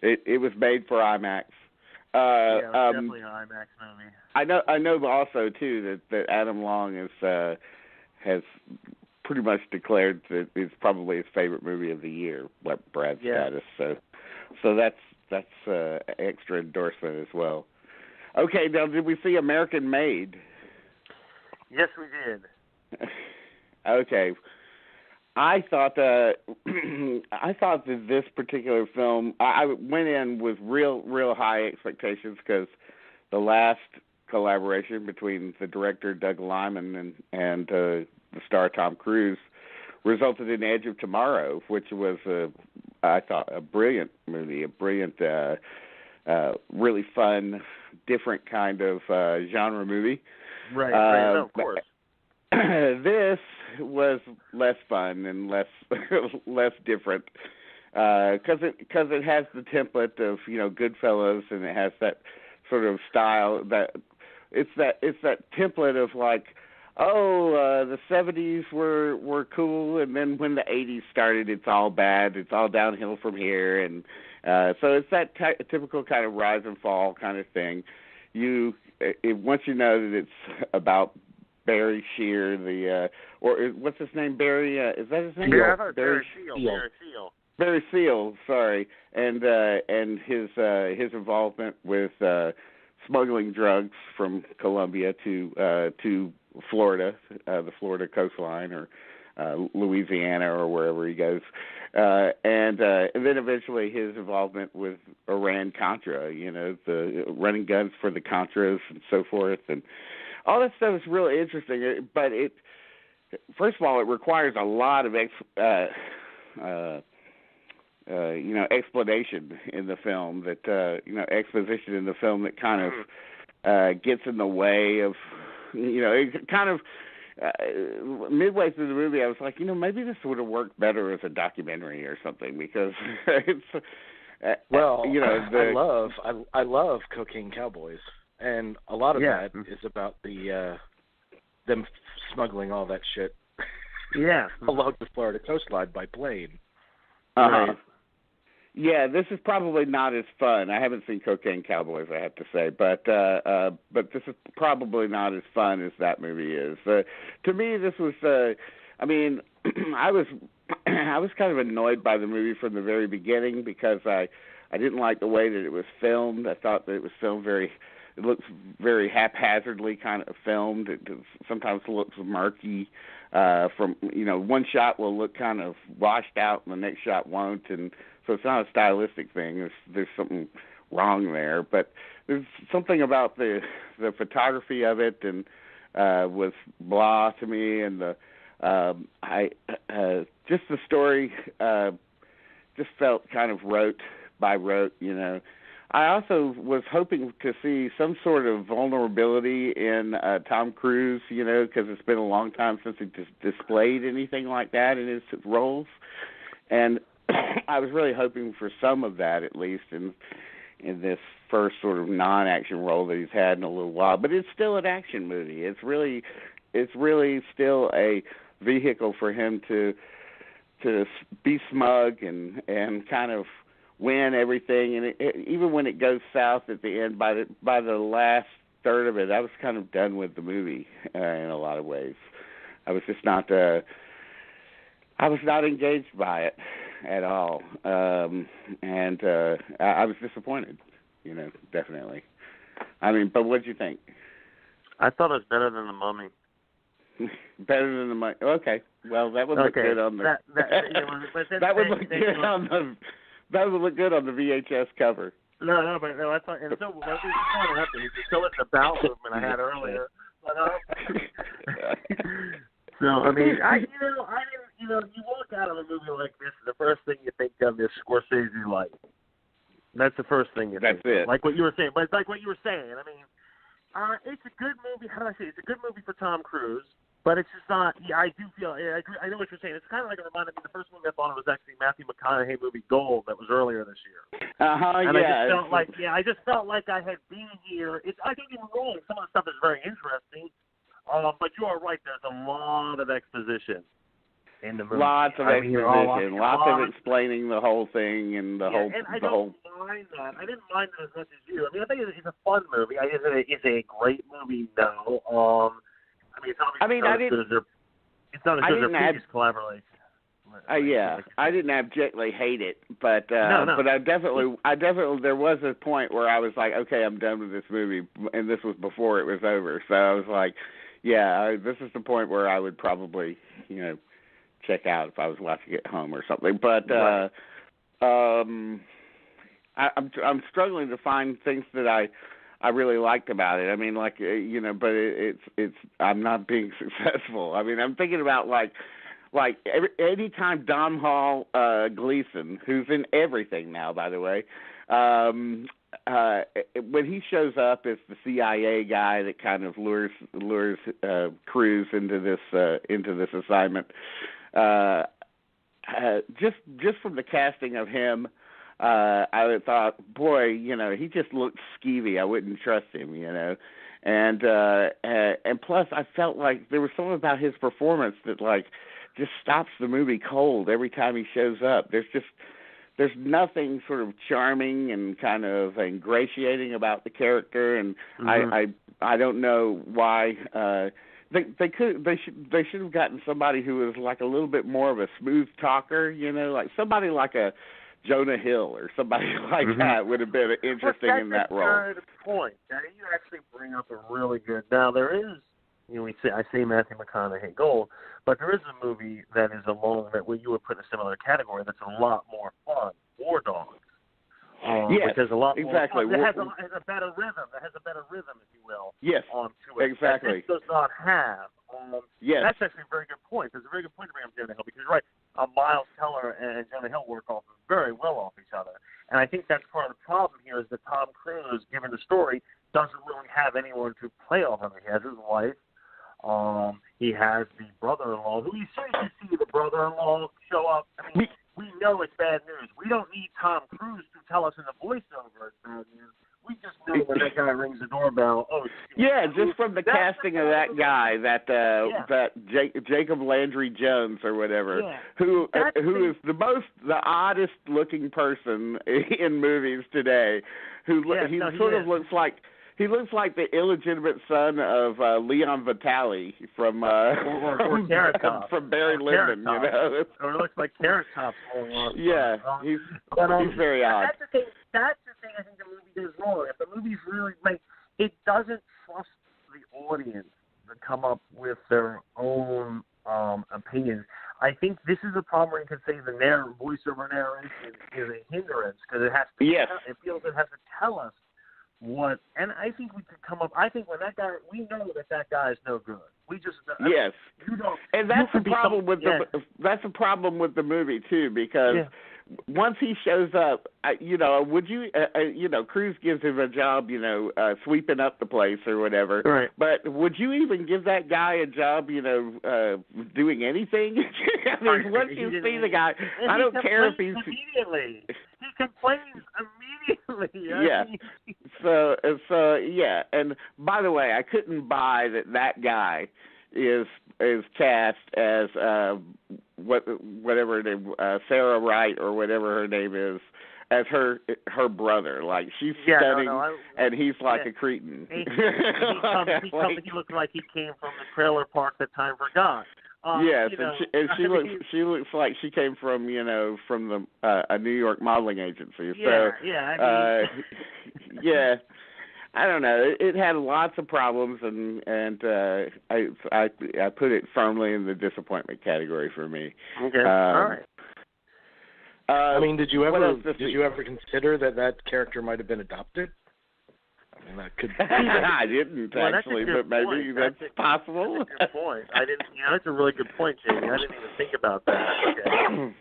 It was made for IMAX. Yeah, it was definitely an IMAX movie. I know also too that Adam Long has pretty much declared that it's probably his favorite movie of the year, like Brad's status. So that's extra endorsement as well. Okay, now did we see American Made? Yes, we did. Okay. I thought that this particular film, I went in with real high expectations because the last collaboration between the director Doug Liman and the star Tom Cruise resulted in Edge of Tomorrow, which was I thought a brilliant movie, a brilliant, really fun, different kind of genre movie. Right, of course. This was less fun and less different because it has the template of Goodfellas, and it has that sort of style that it's that template of like the 70s were cool, and then when the 80s started, it's all bad, it's all downhill from here, and so it's that typical kind of rise and fall kind of thing. Once you know that it's about Barry Shear, or what's his name? Barry, is that his name? Yeah, Barry Seal. Barry Seal, sorry, and his involvement with smuggling drugs from Colombia to Florida, the Florida coastline, or Louisiana, or wherever he goes, and then eventually his involvement with Iran-Contra, the running guns for the Contras and so forth, and all that stuff is really interesting, but first of all, it requires a lot of explanation in the film, exposition in the film that kind of gets in the way of, it kind of, midway through the movie, I was like, maybe this would have worked better as a documentary or something, because it's, I love Cocaine Cowboys. And a lot of that is about them smuggling all that shit along the Florida coastline by plane. Right. Yeah, this is probably not as fun. I haven't seen Cocaine Cowboys, I have to say, but this is probably not as fun as that movie is. To me, this was. I was kind of annoyed by the movie from the very beginning because I didn't like the way that it was filmed. I thought that it was filmed It looks very haphazardly kind of filmed. It sometimes looks murky. From one shot will look kind of washed out, and the next shot won't, and so it's not a stylistic thing. There's something wrong there, but there's something about the photography of it and was blah to me, and just the story just felt kind of rote by rote, I also was hoping to see some sort of vulnerability in Tom Cruise, because it's been a long time since he displayed anything like that in his roles. And I was really hoping for some of that, at least, in this first sort of non-action role that he's had in a little while. But it's still an action movie. It's really still a vehicle for him to be smug and kind of win everything, and even when it goes south at the end, by the last third of it, I was kind of done with the movie in a lot of ways. I was just not. I was not engaged by it at all, and I was disappointed. Definitely. But what did you think? I thought it was better than The Mummy. Better than The Mummy. Okay. Well, that would look good on the. That would look good on the. That would look good on the VHS cover. No, I thought, and so it's the bowel movement I had earlier. But, you walk out of a movie like this, and the first thing you think of is Scorsese light. That's the first thing you think. That's it. Like what you were saying. But it's like what you were saying. It's a good movie. How do I say it? It's a good movie for Tom Cruise. But it's just not. Yeah, I do feel. I agree. I know what you're saying. It's kind of like it reminded me. The first movie I thought it was actually Matthew McConaughey movie Gold that was earlier this year. And yeah. I just felt like I had been here. I don't get me wrong. Some of the stuff is very interesting. But you are right. There's a lot of exposition. in the movie. Lots of exposition, lots of explaining the whole thing and the whole. And I don't mind that. I didn't mind it as much as you. I mean, I think it's a fun movie. It's a great movie. No, I mean, it's obviously it's not as good as their previous collaboration. I didn't abjectly hate it, but no. but I definitely there was a point where I was like, okay, I'm done with this movie, and this was before it was over. So I was like, this is the point where I would probably, check out if I was watching it at home or something. But I'm struggling to find things that I really liked about it. I mean, but it's I'm not being successful. I mean, I'm thinking about like any time Domhnall Gleeson, who's in everything now, by the way, when he shows up as the CIA guy that kind of lures Cruise into this assignment, just from the casting of him, I thought, boy, he just looked skeevy. I wouldn't trust him, and plus I felt like there was something about his performance that just stops the movie cold every time he shows up. There's nothing sort of charming and kind of ingratiating about the character, and I don't know why they should have gotten somebody who was like a little bit more of a smooth talker, like somebody like a Jonah Hill or somebody like that would have been interesting in that role. That's a good point. Now, you actually bring up a really good. Now there is. I say Matthew McConaughey Gold, but there is a movie that is along that where you would put in a similar category that's a lot more fun. War Dogs. Yes, which has a lot more exactly. Fun. It has a better rhythm. It has a better rhythm, if you will. Yes, to it. exactly. That this does not have. Yes, that's actually a very good point. It's a very good point to bring up Jonah Hill because you're right. Miles Teller and Jonah Hill work very well off each other, and I think that's part of the problem here is that Tom Cruise, given the story, doesn't really have anyone to play off him. He has his wife. He has the brother-in-law, who you seriously see the brother-in-law show up. I mean, we know it's bad news. We don't need Tom Cruise to tell us in the voiceover it's bad news. We just know when that guy rings the doorbell. Just from the casting of that guy, that Jacob Landry Jones or whatever, who is the oddest looking person in movies today. He looks like the illegitimate son of Leon Vitale from from Barry Lyndon, Or it looks like Carrot Top. Yeah, he's very odd. That's the thing I think the movie does wrong. If the movie's really it doesn't trust the audience to come up with their own opinions. I think this is a problem where you could say the voiceover narration is a hindrance because it has to. It feels it has to tell us. What and I think we could come up. I think when that guy, we know that guy is no good. We just yes. You don't. And that's the problem with that's a problem with the movie too because once he shows up, would you Cruise gives him a job, sweeping up the place or whatever. Right. But would you even give that guy a job, doing anything? I mean, once you see the guy, I don't care if he's immediately. He complains immediately. Yeah. So yeah. And by the way, I couldn't buy that guy is cast as whatever her name, Sarah Wright or whatever her name is, as her brother. Like she's stunning, and he's like a cretin. He looks like he came from the trailer park that time forgot. Yes, and she looks like she came from from a New York modeling agency. Yeah. I don't know. It had lots of problems, and I put it firmly in the disappointment category for me. Okay, all right. I mean, did you ever consider that character might have been adopted? I mean, that could. I didn't actually, but maybe that's possible. That's a good point. I didn't. That's a really good point, Jamie. I didn't even think about that. Okay.